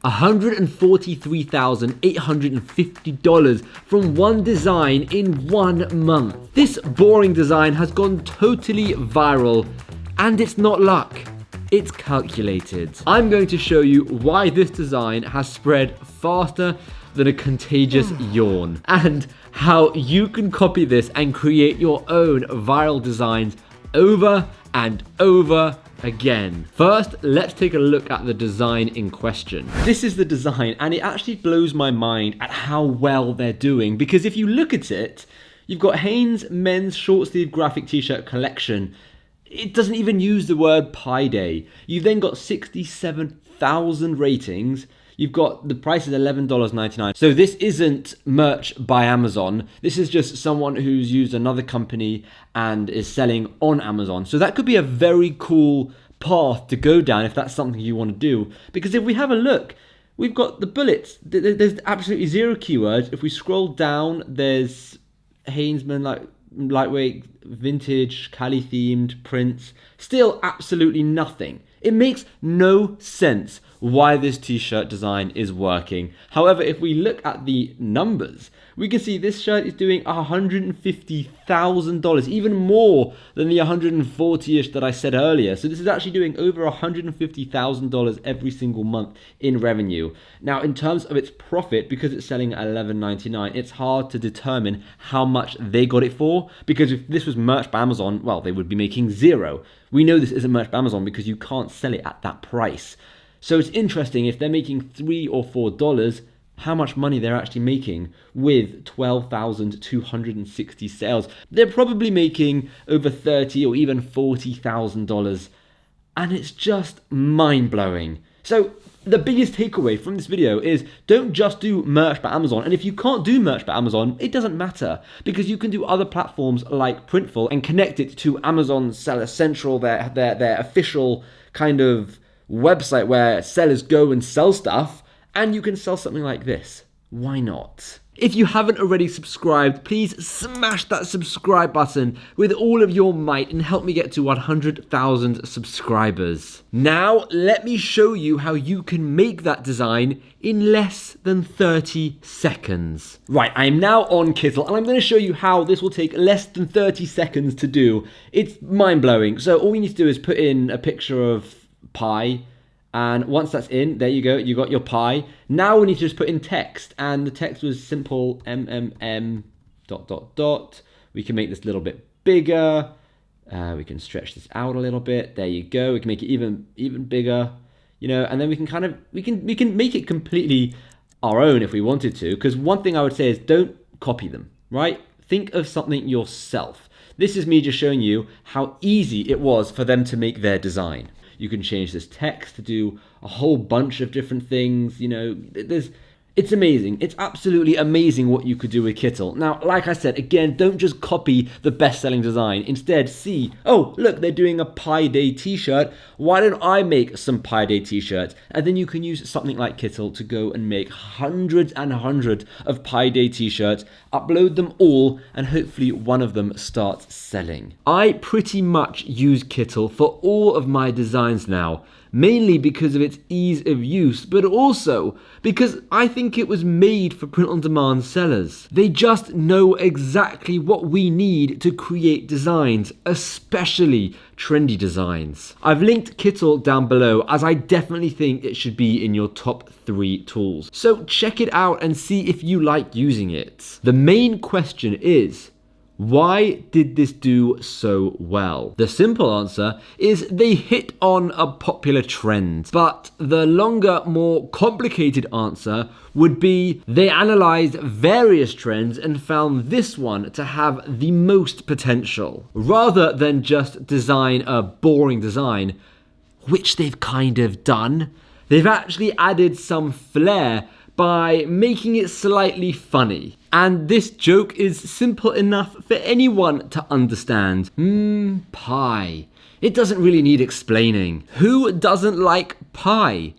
$143,850 from one design in 1 month. This boring design has gone totally viral, and it's not luck. It's calculated. I'm going to show you why this design has spread faster than a contagious yawn, and how you can copy this and create your own viral designs over and over again. First, let's take a look at the design in question. This is the design, and it actually blows my mind at how well they're doing, because if you look at it, you've got Hanes men's short sleeve graphic t-shirt collection. It doesn't even use the word Pi Day. You've then got 67,000 ratings. You've got the price is $11.99. So this isn't merch by Amazon. This is just someone who's used another company and is selling on Amazon. So that could be a very cool path to go down if that's something you want to do. Because if we have a look, we've got the bullets. There's absolutely zero keywords. If we scroll down, there's Hainesman, like lightweight, vintage, Cali themed prints. Still absolutely nothing. It makes no sense why this t-shirt design is working. However, if we look at the numbers, we can see this shirt is doing $150,000, even more than the 140-ish that I said earlier. So this is actually doing over $150,000 every single month in revenue. Now, in terms of its profit, because it's selling at $11.99, it's hard to determine how much they got it for, because if this was merch by Amazon, well, they would be making zero. We know this isn't merch by Amazon because you can't sell it at that price. So it's interesting, if they're making $3 or $4, how much money they're actually making with 12,260 sales. They're probably making over $30 or even $40,000, and it's just mind-blowing. So the biggest takeaway from this video is don't just do merch by Amazon. And if you can't do merch by Amazon, it doesn't matter, because you can do other platforms like Printful and connect it to Amazon Seller Central, their official kind of website where sellers go and sell stuff, and you can sell something like this. Why not? If you haven't already subscribed, please smash that subscribe button with all of your might and help me get to 100,000 subscribers. Now, let me show you how you can make that design in less than 30 seconds. Right, I am now on Kittle, and I'm going to show you how this will take less than 30 seconds to do. It's mind-blowing. So all we need to do is put in a picture of pie, and once that's in, there you go, you got your pie. Now we need to just put in text, and the text was simple, MMM ... We can make this a little bit bigger. We can stretch this out a little bit. There you go. We can make it even bigger, you know, and then we can kind of we can make it completely our own if we wanted to. Because one thing I would say is don't copy them, right? Think of something yourself. This is me just showing you how easy it was for them to make their design. You can change this text to do a whole bunch of different things. You know, it's amazing. It's absolutely amazing what you could do with Kittle. Now, like I said, again, don't just copy the best-selling design. Instead, see, oh, look, they're doing a Pi Day t-shirt. Why don't I make some Pi Day t-shirts? And then you can use something like Kittle to go and make hundreds and hundreds of Pi Day t-shirts, upload them all, and hopefully one of them starts selling. I pretty much use Kittle for all of my designs now, mainly because of its ease of use, but also because I think it was made for print-on-demand sellers. They just know exactly what we need to create designs, especially trendy designs. I've linked Kittle down below, as I definitely think it should be in your top 3 tools. So check it out and see if you like using it. The main question is, why did this do so well? The simple answer is they hit on a popular trend. But the longer, more complicated answer would be they analyzed various trends and found this one to have the most potential. Rather than just design a boring design, which they've kind of done, they've actually added some flair by making it slightly funny. And this joke is simple enough for anyone to understand. Pie. It doesn't really need explaining. Who doesn't like pie?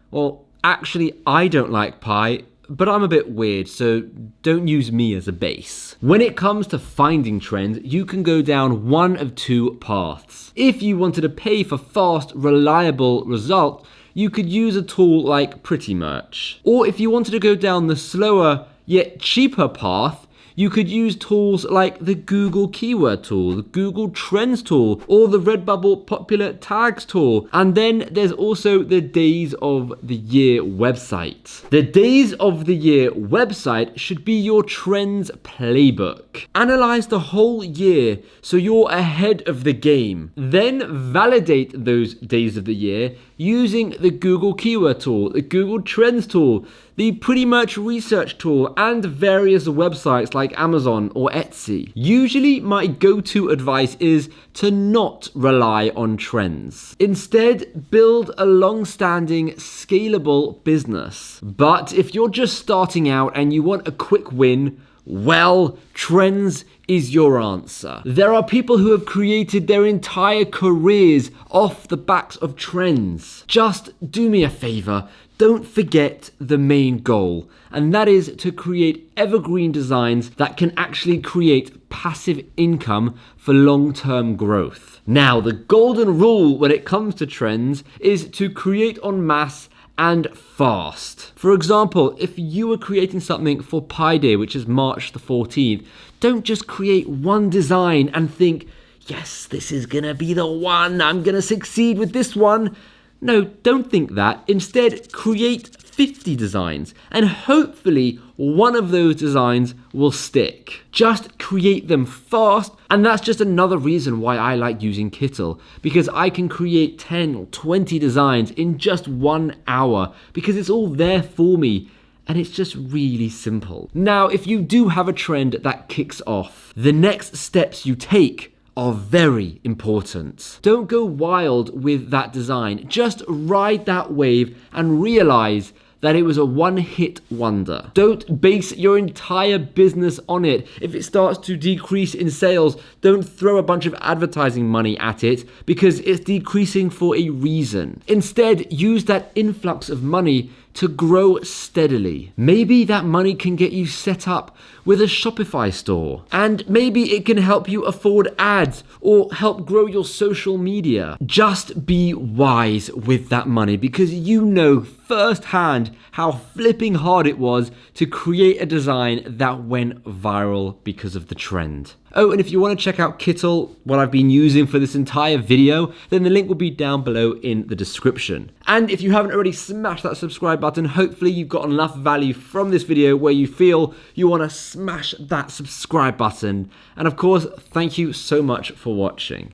Well, actually, I don't like pie, but I'm a bit weird, so don't use me as a base. When it comes to finding trends, you can go down one of 2 paths. If you wanted to pay for fast, reliable results, you could use a tool like Pretty Merch. Or if you wanted to go down the slower yet cheaper path, you could use tools like the Google Keyword Tool, the Google Trends Tool, or the Redbubble Popular Tags Tool. And then there's also the Days of the Year website. The Days of the Year website should be your trends playbook. Analyze the whole year so you're ahead of the game. Then validate those days of the year using the Google Keyword Tool, the Google Trends Tool, the Pretty Merch Research Tool, and various websites like Amazon or Etsy. Usually my go-to advice is to not rely on trends. Instead, build a long-standing, scalable business. But if you're just starting out and you want a quick win, well, trends is your answer. There are people who have created their entire careers off the backs of trends. Just do me a favor. Don't forget the main goal, and that is to create evergreen designs that can actually create passive income for long-term growth. Now, the golden rule when it comes to trends is to create en masse and fast. For example, if you were creating something for Pi Day, which is March the 14th, don't just create one design and think, yes, this is gonna be the one, I'm gonna succeed with this one. No, don't think that. Instead, create 50 designs, and hopefully one of those designs will stick. Just create them fast, and that's just another reason why I like using Kittle, because I can create 10 or 20 designs in just 1 hour, because it's all there for me. And it's just really simple. Now, if you do have a trend that kicks off, the next steps you take are very important. Don't go wild with that design. Just ride that wave and realize that it was a one-hit wonder. Don't base your entire business on it. If it starts to decrease in sales, don't throw a bunch of advertising money at it because it's decreasing for a reason. Instead, use that influx of money to grow steadily. Maybe that money can get you set up with a Shopify store, and maybe it can help you afford ads or help grow your social media. Just be wise with that money, because you know firsthand how flipping hard it was to create a design that went viral because of the trend. Oh, and if you want to check out Kittle, what I've been using for this entire video, then the link will be down below in the description. And if you haven't already smashed that subscribe button, hopefully you've got enough value from this video where you feel you want to smash that subscribe button. And of course, thank you so much for watching.